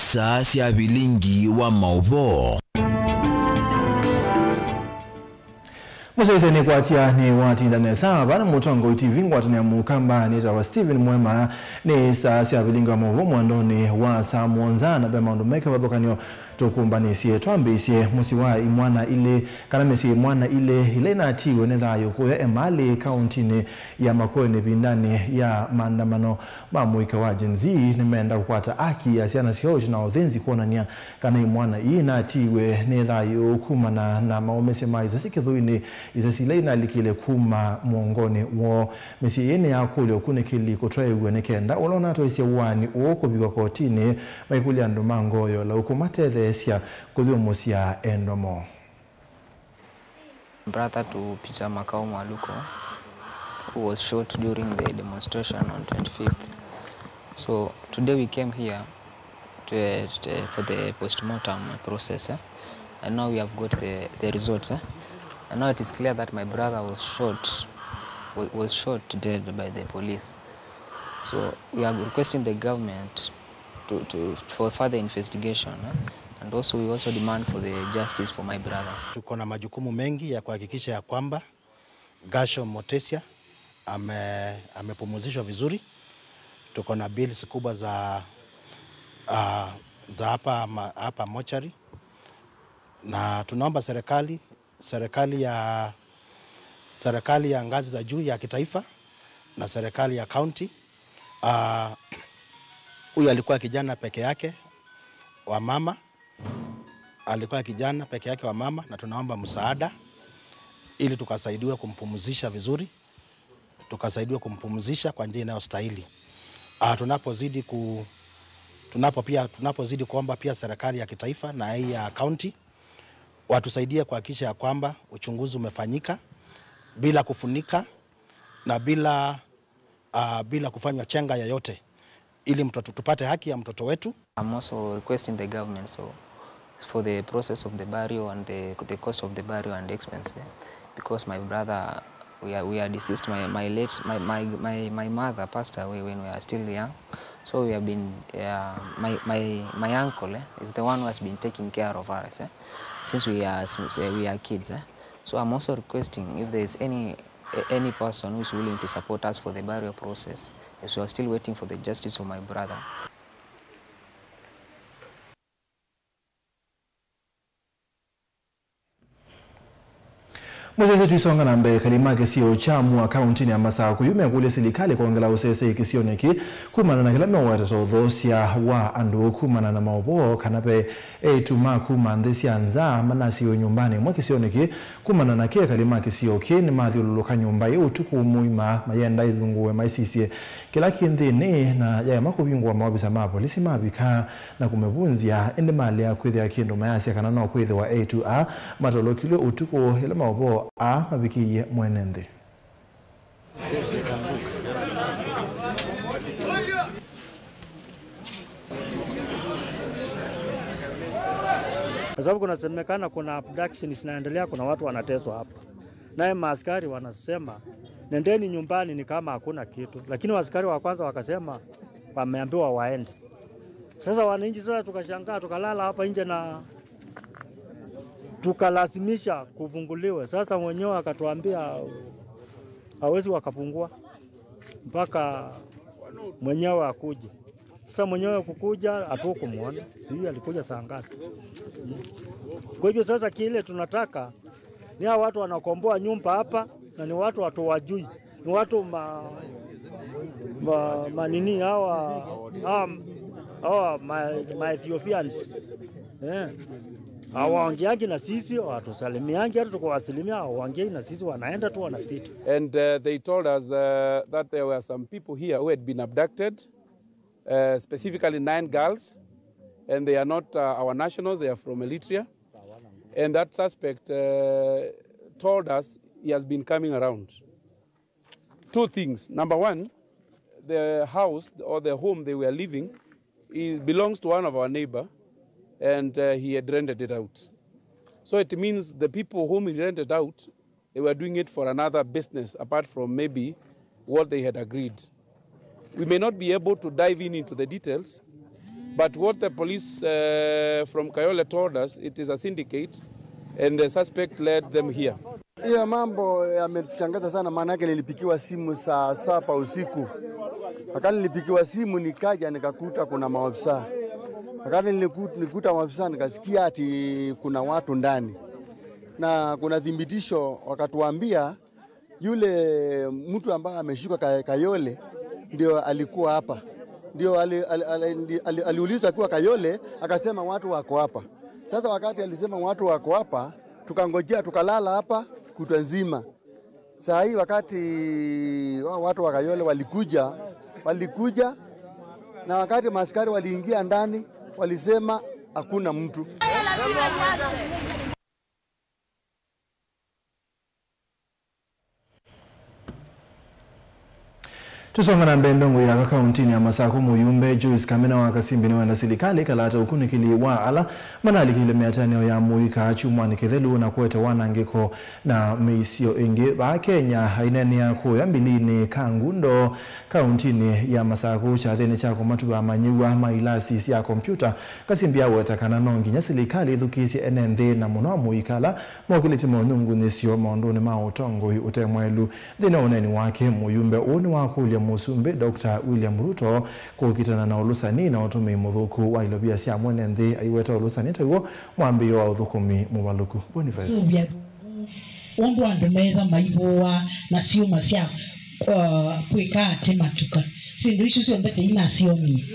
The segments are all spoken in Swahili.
saa cia bilingi wa mauvo. Mwisho ni kuatia ni watindane sana bana Mutongo TV ngwatania mukamba ni tawa Steven Mwema ni saa cia bilingi wa mauvo mwandoni wa saa mwonza na bema ndomeke wadhokanyo tukumbanisie twambisie musiwa imwana ile kana mesi imwana ile na tiwe nelayo kwa emali countini ya Makueni bindani ya maandamano mamuika wa Gen-Z nimeenda kukwata aki ya siana sio na odhenzi kuonania kana imwana ina tiwe nelayo kumana na maomese maiza sikithuini izasileina likile kuma muongoni wo mesi yene yakule okune kili kutwaye nekenda olona toisia wani oko bigwa kotini maikuli andomango yo la ukomatele sia kudhumosia endomo. Brother to Peter Makau Mwaluko, who was shot during the demonstration on 25th. So today we came here for the post-mortem process, and now we have got the results. And now it is clear that my brother was shot dead by the police. So we are requesting the government for further investigation. And also we also demand for the justice for my brother. Tuko na majukumu mengi ya kuhakikisha ya kwamba Gasho Motesia amepumzishwa vizuri. Tuko na bills kubwa za hapa mochari, na tunaomba serikali ya ngazi za juu ya kitaifa na serikali ya county. Huyu alikuwa kijana peke yake wa mama. Alikuwa kijana peke yake wa mama, na tunaomba msaada ili tukasaidiwe kumpumzisha vizuri, tukasaidiwe kumpumzisha kwa njia inayostahili. Tunapozidi kuomba pia serikali ya kitaifa na hii ya county watusaidie kuhakikisha ya kwamba uchunguzi umefanyika bila kufunika na bila kufanywa chenga yoyote, ili tupate haki ya mtoto wetu. I'm also requesting the government for the process of the burial and the cost of the burial and expense, because my brother, we are deceased. My mother passed away when we are still young, so we have been my uncle is the one who has been taking care of us since we are kids. So I'm also requesting if there is any person who is willing to support us for the burial process, as we are still waiting for the justice of my brother. Mwezi tuisonga na mbe kalima kisio chamu akaunti ya Masaka kuyume kule serikali kuongela usese kisio neki kumana na kilame watazo dhosia wa andu kumana na maobo kanape tuma kumandesi anza manasi yo nyumbani mwa kisio neki kumana na kia kalima kisio kini mathi ululuka nyumba yu utuku muima mayenda idhunguwe maisisie kila kindini na ya makubingu wa mawabisa mapo lisi mabika na kumebunzia ende mali ya kwezi ya kindu mayasi ya kanana kwezi wa A2A matolokilwe utuku hila maobo mabiki mwenende. Kwa sababu kunasemekana kuna abduction zinaendelea, kuna watu wanateswa hapa. Naye maaskari wanasema nendeni nyumbani ni kama hakuna kitu. Lakini askari wa kwanza wakasema wameambiwa waende. Sasa wananchi sasa tukashangaa, tukalala hapa nje na tukalazimisha kufunguliwe. Sasa mwenyewe akatuambia hawezi wakapungua mpaka mwenyewe akuje. Sasa mwenyewe kukuja hatukumuona, sijui alikuja saa ngapi. Kwa hivyo sasa kile tunataka ni hao watu wanakomboa nyumba hapa, na ni watu wajui, ni watu manini hawa Ethiopians. Hawaongeangi na sisi, watusalimiangi, hata tukawasalimia hawaongeangi na sisi, wanaenda tu wanapita. And they told us that there were some people here who had been abducted, specifically 9 girls, and they are not our nationals, they are from Eritrea. And that suspect told us he has been coming around. 2 things. Number one, the house or the home they were living belongs to one of our neighbors, and he had rented it out. So it means the people whom he rented out, they were doing it for another business apart from maybe what they had agreed. We may not be able to dive into the details, But what the police from Kayole told us, it is a syndicate, and the suspect led them here. Hiyo mambo yametushangaza sana, maana yake nilipikiwa simu saa 7 usiku. Wakati nilipikiwa simu nikaja nikakuta kuna maafisa. Wakati nilikuta maafisa nikasikia ati kuna watu ndani. Na kuna thibitisho wakatuambia yule mtu ambaye ameshikwa Kayole ndio alikuwa hapa. Ndio aliulizwa akiwa Kayole akasema watu wako hapa. Sasa wakati alisema watu wako hapa, tukangojea tukalala hapa kutwa nzima. Saa hii wakati watu wa Kayole walikuja na wakati maaskari waliingia ndani walisema hakuna mtu. Tusonga na mbendongo ya kaunti ya Masako Muyumbe Joyce Kamena wa Kasimbi ni wana serikali kalata ukunikili wa ala manali kile miatanio ya muika chumwa ni kithelu na kuweta wanangeko na meisio ingi ba Kenya haineni ya kuya mbilini kangundo kaunti ya Masako chathene chako matuwa manyiwa mailasi ya kompyuta Kasimbi ya weta kananongi nya serikali dhukisi NND na muno muikala mwakiliti monungu nisio maondoni mautongo utemwelu dina uneni wake Muyumbe uni wakulia Musumbe Dr. William Ruto kukitana na ulusani na otumi mudhuku wa ilobia siya mwene ndi aiweta ulusani tawo mwambi wa udhukumi mubaluku Boniface ondo andemeza maiboa na sioma siya kweka atematuka sindu isu siombete ina siomi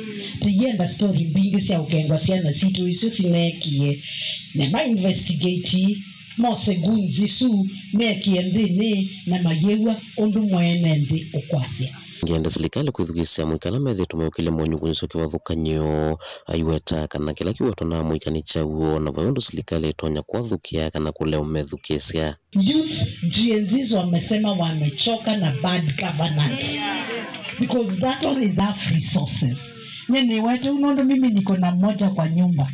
tiyenda story mbingi siya ukengwa siya na situ isu sinekie nema investigate mose gunzi su mekie ndini na mayewa ondo mwene ndi ukwasya ngenda serikali kwithugisia mwikala methe tumeukile monyugunso kiwathukanyo aiweta kana kila kiwato na mwikani chauo na vayondo serikali itonya kwathukia kana kule umethukisia youth GNZs wamesema wamechoka na bad governance because that one is our resources. Nyeni wetu unondo mimi niko na mmoja kwa nyumba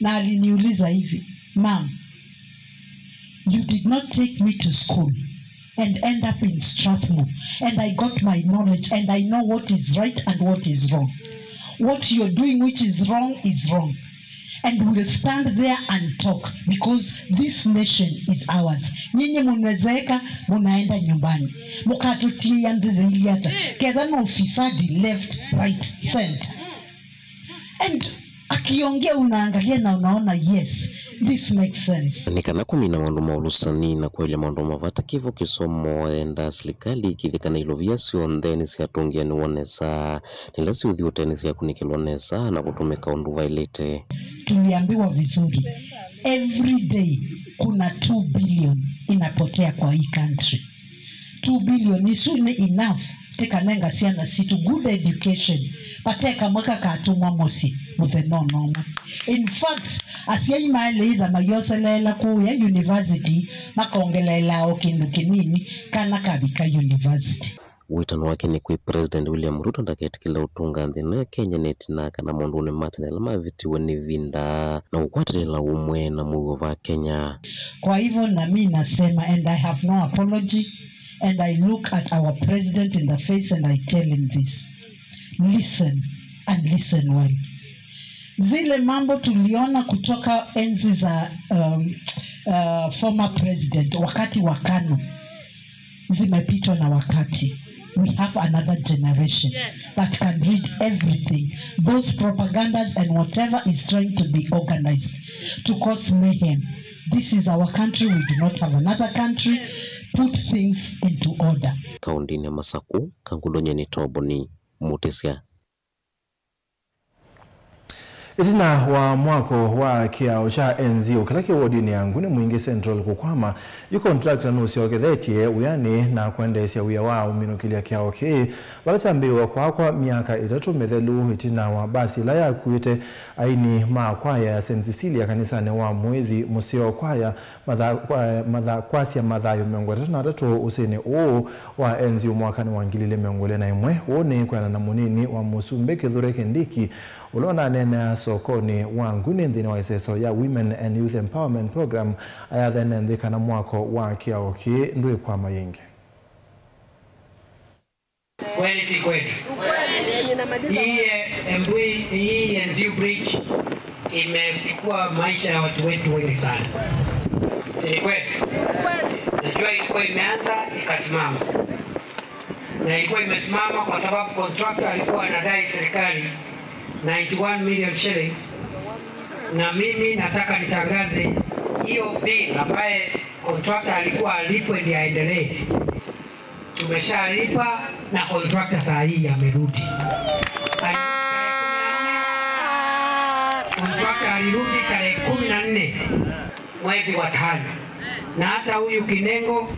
na aliniuliza hivi, ma'am, you did not take me to school and end up in Strathmore, and I got my knowledge and I know what is right and what is wrong. What you're doing which is wrong, and we'll stand there and talk because this nation is ours. Nyinyi munwezeka munaenda nyumbani mukatutia ndhili hata keza na ufisadi left right center, and akiongea unaangalia na unaona yes this makes sense. Nikana kumina mandu maulusani na kwele mandu mavata kivo kisomo enda serikali kithikana ilovia siondeni siatungia ni wonesa nilasi udhioteni siya kunikilonesa na kutumeka ondu vailete. Tuliambiwa vizuri every day kuna 2 billion inapotea kwa hii country. 2 billion is soon enough teka nenga siana situ good education pateka mwaka katumwa mosi muthe no. In fact asiya imaile idha mayoselela kuya university makongelela okindu kinini kana kabika university. Witano wake ni kwa President William Ruto ndakaetikila utunga nthino ya Kenya netina kana mundu ni matanela mavitiwe ni vinda na ukwatirila umwe na mugo va Kenya. Kwa hivyo na mimi nasema and I have no apology and I look at our president in the face and I tell him this. Listen and listen well. Zile mambo tuliona kutoka enzi za former president wakati wa KANU zimepitwa na wakati. We have another generation that can read everything. Those propagandas and whatever is trying to be organized to cause mayhem. This is our country. We do not have another country. Put things into order. Kaunti ya Masako, Kangudonye ni Toboni, Mutesia. Itina wa mwako wa kiao cha enzi ukilaki wodi ni anguni mwingi Central kukwama yu contractor nusi okethetie uyani na kuendesya uya wa uminukilia kiao kii walasambiwa kwa miaka 3 methelu itina wa basi la ya kuite aini kwaya ya St. Cecilia kanisani wa Mwethi musio kwaya kwasya madhayo miongo 3 usini wa enzi umwakani wa ngilile miongole na imwe uone kwa na munini wa Musumbe Kithure Kindiki ulona nena sokoni wangu nendini wa iseso ya Women and Youth Empowerment Program ayathe nendika na mwako wa kiaoki ndui kwa mayingi. Kweli si kweli? Hii NZU Bridge imechukua maisha ya watu wetu wengi sana. Si kweli? Najua ilikuwa imeanza ikasimama. Na ilikuwa imesimama kwa sababu contractor alikuwa anadai serikali 91 million shillings. Na mimi nataka nitangaze hiyo bill ambaye contractor alikuwa alipwe ndiye aendelee. Tumeshalipa na contractor saa hii amerudi. Contractor alirudi tarehe 14 mwezi wa 5. Na hata huyu Kinengo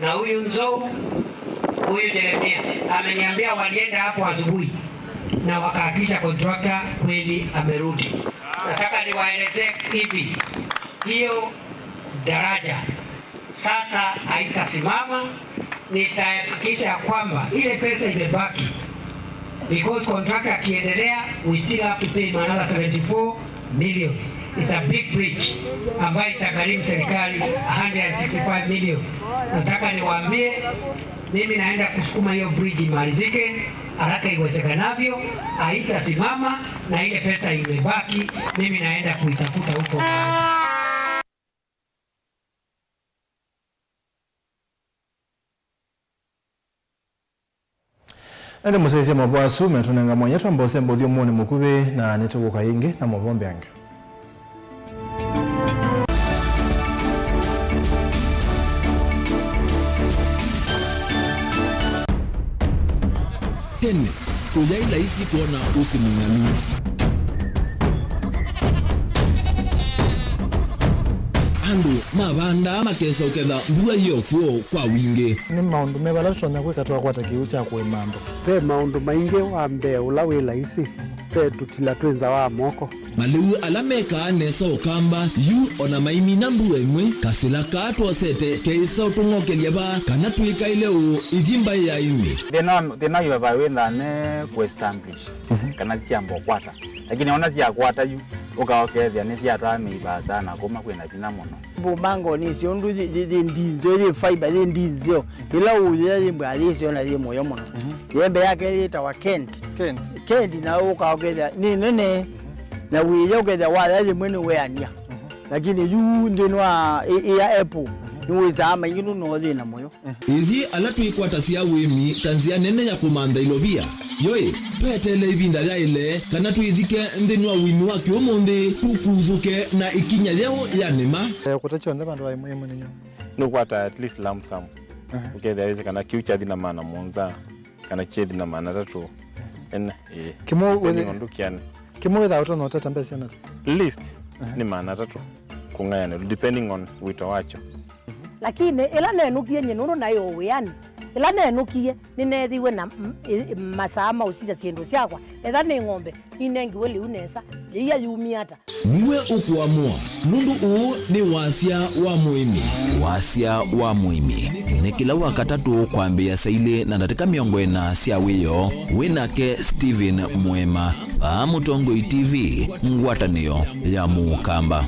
na huyu Nzou, huyu Jeremia ameniambia walienda hapo asubuhi na wakahakikisha contractor kweli amerudi. Nataka niwaelezee hivi, hiyo daraja sasa haitasimama. Nitahakikisha kwamba ile pesa imebaki, because contractor akiendelea we still have to pay another 74 million. It's a big bridge ambayo itagharimu serikali 165 million. Nataka niwaambie mimi naenda kusukuma hiyo bridge imalizike haraka iwezekanavyo, haitasimama na ile pesa imebaki mimi naenda kuitafuta huko. Ende musaizi mabwasu metunanga mwanya twambose mbodhi omone mukube na netogoka inge na mabombe yange. Tene, ujaila isi kuona usimung'anu. Andu mabanda makesa uketha mbua hiyo kuo kwa wingi. Ni maundu mebala tutonya kwikatwa kwata kiu cha kwimambo. Pe maundu maingi wambe ula wila isi. Pe tutila twenza wa moko. Maliu alameka nesa ukamba yu ona maimi na mbua imwe kasila katwa sete keisa utungokelia ba kana tuika ileo idhimba ya imi. Thina yu wawenda ne ku-establish kana siambo kwata. Lakini ona siya kwata yu ukaokethia ni siya twamiiba sana kuma kwina thina muno. Bumango ni siondu ndinzo ile fiber ile ndinzo ila uya limba alisio na ile moyo muno. Yembe yake ile tawa Kent na ukaokethia ni nene na wiyo ukethia wala ile mwene weania. Lakini yu ndinwa ya Apple niweza ama yinu no thina moyo. Ithi alatuikwata cia wimi tanzia nene ya kumanda ilobia. Yoi, petele ibinda ya ile kana tuithike nthini wa wimi wa kiumuthi tukuthuke na ikinya leo ya nima. Kutacho nda bandu wa imu ninyo. Nukwata at least lump sum. Ukethia kana kiucha thina maana monza kana chethi na maana tatu. Kimo wethe kimo wetha utono tata mbesi na list ni maana tatu kungayana depending on wito wacho. Lakini ila nenukie nyenuru nayo weyani ila nenukie ninethiwe na masama usija siendo siakwa etha ni ng'ombe inengi weli unesa iya yumi ata niwe ukuamua nundu uu ni wasia wa muimi. Wasia wa muimi ni kila wakatatu kwambia saile na ndatika miongo ena sia wiyo winake Steven Mwema pa Mutongoi TV ngwatanio ya Mukamba.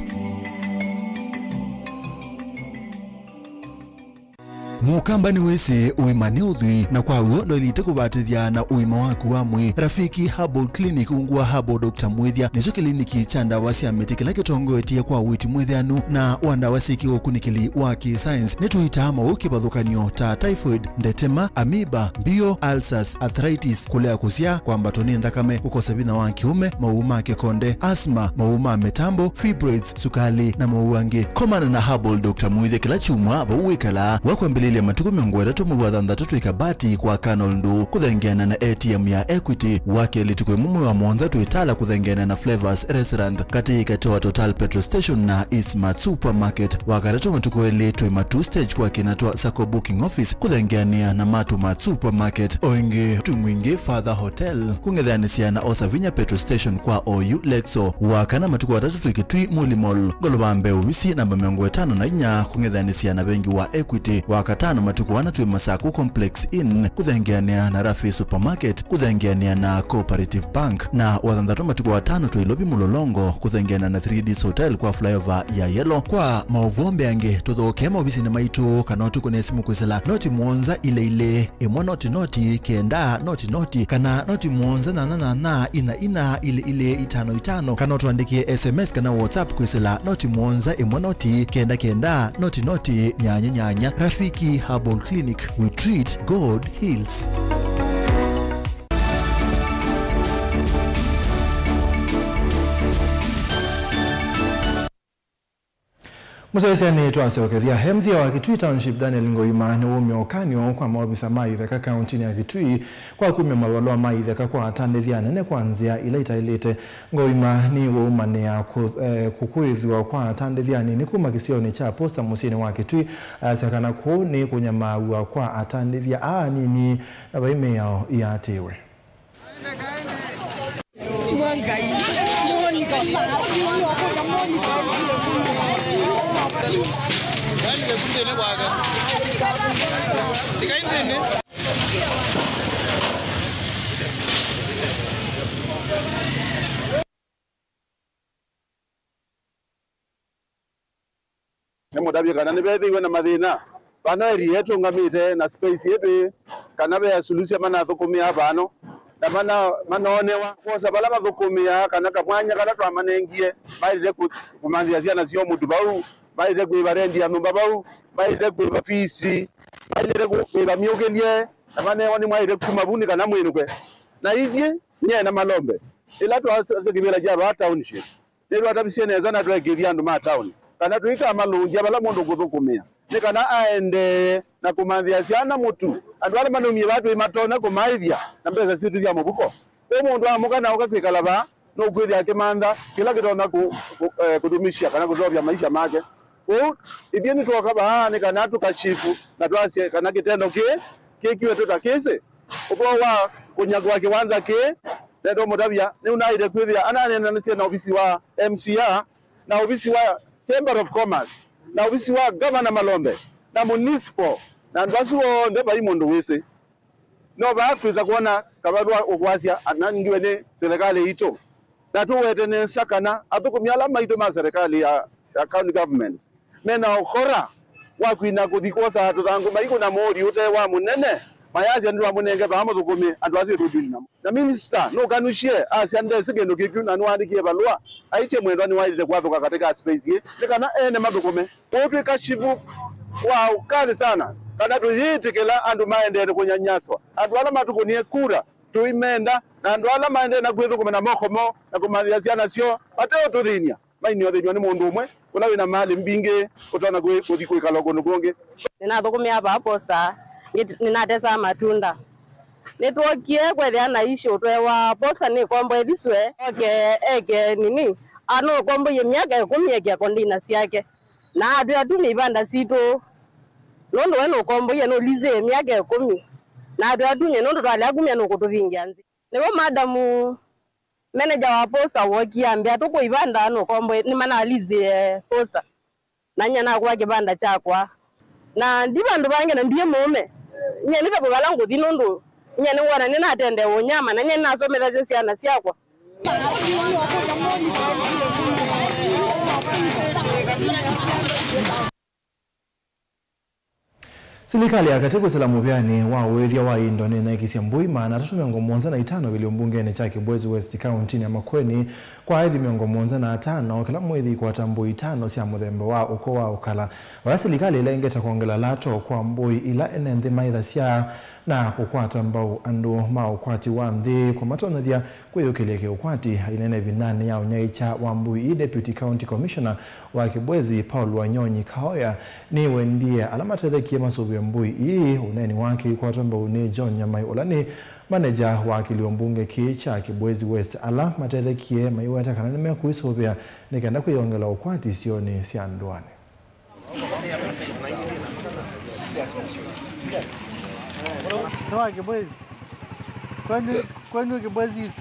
Mukamba ni wese uimane udhui na kwa uo ndo ilite kubatithia na uima waku wa mwi. Rafiki Herbal Clinic ungua Herbal Dr. Mwithia nicho kliniki cha ndawa cia miti kila kitongoetie kwa witi mwithianu na wandawa siki ukunikili wa ki-science nituita mauki bathukanio ta typhoid, ndetema, amoeba, bio, ulcers, arthritis, kulea kusia kwa mbatoni ndakame, ukosa bina wa kiume, mauma kikonde, asthma, mauma metambo, fibroids, sukali na mauange. Komana na Herbal Dr. Mwithia kila chumwa bauwekala wakwambilile matuku miongo etatu mubwathantha tutu ikabati kwa Canal Ndu kuthengeana na ATM ya Equity wake litukwe mumu wa Mwanza tuitala kuthengeana na Flavors Restaurant kati ikatoa Total Petrol Station na Eastmart Supermarket wakatatu matuku eletwe matu stage kwa kinatoa Sacco Booking Office kuthengeania na Matumat Supermarket oinge tumwingi Father Hotel kungethanisia na Osavinya Petrol Station kwa OU Lexo wakana matuku watatu tuikitui Muli Mall Golobambe Ubisi namba 54 kungethanisia na bengi wa Equity wakatatu wakatano matukuana twi Masaku Complex Inn kuthengeania na Rafi Supermarket kuthengeania na Cooperative Bank na wathanthatu matuku watano twi Lobi Mulolongo kuthengeania na 3Ds Hotel kwa flyover ya Yellow. Kwa mauvombe ange tuthoke maobisi na maitu kana tukune simu kwisela noti mwonza ile imwe noti kenda noti kana noti mwonza na ina ile 55 kana tuandikie SMS kana WhatsApp kwisela noti mwonza imwe noti kenda noti nyanya. Rafiki Herbal Clinic, we treat, God heals. Musaisa ni tuanseokeria Hemzi wa Kitui Township Daniel Ngoima ni umiokanyo kwa maobisa maitheka kaunti ya Kitui kwa kumya malwalwa maitheka kwa atandithia nene kwanzia ile itailite. Ngoima ni waumane ya kukuithwa kwa atandithia nini kuma kisioni cha posta musini wa Kitui sakana ku ni kunyamaua kwa atandithia nini na baime yao iatewe. Nemodabye kana nibethiwe na mathina bana eri yetu ngamite na space yetu kana be solution mana thukumia bano na manonewa kosa bala bathukumia kana kamwanya kana twamanengie baire kumanzia ciana cio mutu bau baire kwibarendi ya nyumba bau baire kwiba fisi baire kwiba miugelie na manewa ni mwaire kumabuni kana mwinukwe na ithie nye na malombe ila twakibira jaba township ndio atabisieneza na twegiria andu ma town kana tuika malungia bala mundu guthukumia ni kana aende na kumanzia ciana mutu andu ala manumie batu imatona kumaithia na mbeza citu cia mubuko mundu amuka na ukakwikala ba no kwithia kimanda kila kitona kudumisha kana kuzovya maisha make ithie ni twoka ba ni kana tukashifu na twasie kana kitendo kiwe tutakise ubowa kunyagwa kiwanza ndio mutabia ni unaire kwithia ananena na ofisi wa MCA na ofisi wa Chamber of Commerce na ofisi wa Governor Malombe na municipal na ndwasu onde bai mundu wese no baakwiza kuona kabarua ukwasia anangiwe ni serikali ito na tuwete ne sakana atukumyala maito ma serikali ya county government mena okora wakwina kudikosa tutangu maiko na mori ute wa munene mayaje ndu amunenge ba amudukumi andwasu tudini na minister no kanushie asiande sigendo kiku na nwandikie balua aiche mwendwa ni waide kwathuka katika space ye nikana ene madukume wotu kashivu wa ukali sana kana tuyitikela andu maendele kunyanyaswa andu ala matukunie kura tuimenda na andu ala maendele na kwithukume na mokomo na kumanzia ciana cio ateo tuthinia mainio thinywa ni mundu umwe kuna wina mali mbingi utona kuthi kwikala kundu kungi ninathukumia hapa posta ninatesa matunda nitwokie kwethia na isho twewa posta ni kombo ediswe eke nini ano kombo ye miaka 10 yake kondina siake na atu mibanda sito nondo weno kombo ye no lize miaka 10 na atu nye nondo twale agumya no kutuvingia nzi nibo madamu manager wa posta wokiambia tuko ibanda ano kombo ni mana lize posta nanya na kwa kibanda chakwa na ndibandu bange na ndiye mume nye nikabugala nguthi nondo nye ni wana nina atende unyama na nye nasomela zesiana siakwa Serikali ya Katibu Salamu Vyani wa Weria wa Indone na ikisia Mbuima na 315 vili mbungeni cha Kibwezi West County ya Makueni kwa hithi 115 kila mwezi kwa tambui 5 cia muthemba wa uko wa ukala wa serikali ile ingeta kuongela lato kwa mbui ila enende maitha cia na kukwata mbau andu ma ukwati wa nthi kwa matonathia kwiyukileke ukwati inene vinane ya unyaicha wa mbui Deputy County Commissioner wa Kibwezi Paul Wanyonyi Kahoya ni wendie alamatethekie masuvya mbui ii uneni wake kwa mbau ni John Nyamai Olani manager wa kiliombunge kicha Kibwezi West ala matethekie maiweta kana nimekuisuvya nikenda kuyongela ukwati sioni cia ndwane Toa Kibwezi. Kwani Kibwezi hizo?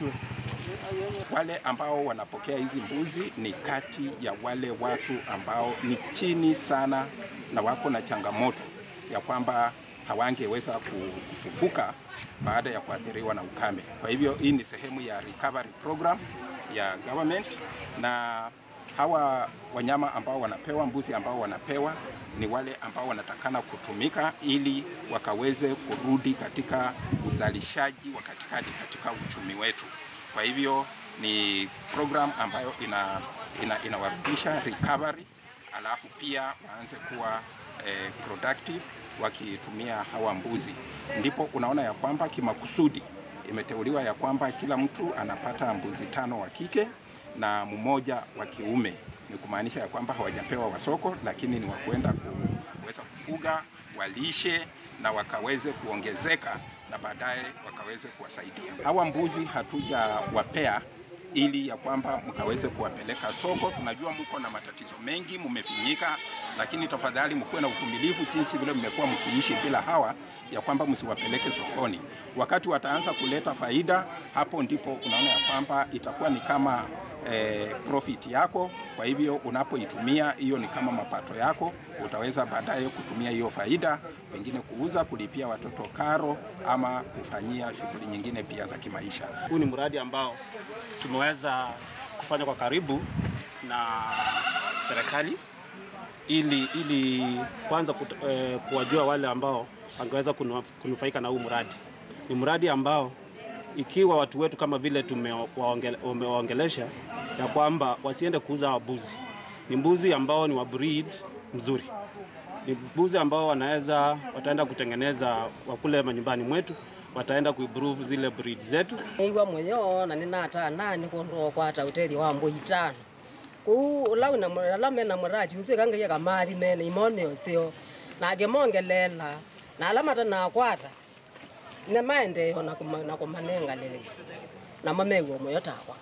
Wale ambao wanapokea hizi mbuzi ni kati ya wale watu ambao ni chini sana na wako na changamoto ya kwamba hawangeweza kufufuka baada ya kuathiriwa na ukame. Kwa hivyo hii ni sehemu ya recovery program ya government, na hawa wanyama ambao wanapewa, mbuzi ambao wanapewa ni wale ambao wanatakana kutumika ili wakaweze kurudi katika uzalishaji wa katikati katika uchumi wetu. Kwa hivyo ni program ambayo inawarudisha recovery, alafu pia waanze kuwa productive wakitumia hawa mbuzi. Ndipo unaona ya kwamba kimakusudi imeteuliwa ya kwamba kila mtu anapata mbuzi 5 wa kike na mmoja wa kiume. Ni kumaanisha ya kwamba hawajapewa wa soko, lakini ni wa kwenda kuweza kufuga, walishe na wakaweze kuongezeka na baadaye wakaweze kuwasaidia. Hawa mbuzi hatujawapea ili ya kwamba mkaweze kuwapeleka soko. Tunajua mko na matatizo mengi, mmefinyika, lakini tafadhali mkuwe na uvumilivu jinsi vile mmekuwa mkiishi bila hawa, ya kwamba msiwapeleke sokoni. Wakati wataanza kuleta faida, hapo ndipo unaona ya kwamba itakuwa ni kama profit yako. Kwa hivyo unapoitumia hiyo ni kama mapato yako, utaweza baadaye kutumia hiyo faida pengine kuuza, kulipia watoto karo ama kufanyia shughuli nyingine pia za kimaisha. Huu ni mradi ambao tumeweza kufanya kwa karibu na serikali ili kwanza kuwajua wale ambao wangeweza kunufaika na huu mradi. Ni mradi ambao ikiwa watu wetu kama vile tumewaongelesha ya kwamba wasiende kuuza mbuzi. Ni mbuzi ambao ni wa breed mzuri. Ni mbuzi ambao wataenda kutengeneza wakule manyumbani mwetu, wataenda kuimprove zile breed zetu. Iwa mwenyo na ninata nani kondo kwa hata hoteli wa mbo itano. Ku lawu na alame na murati usikanga ya kamari mene imone osio. Na gemongelela na alama na kwata. Na maende na kumanenga lele. Na mamewo moyo takwa.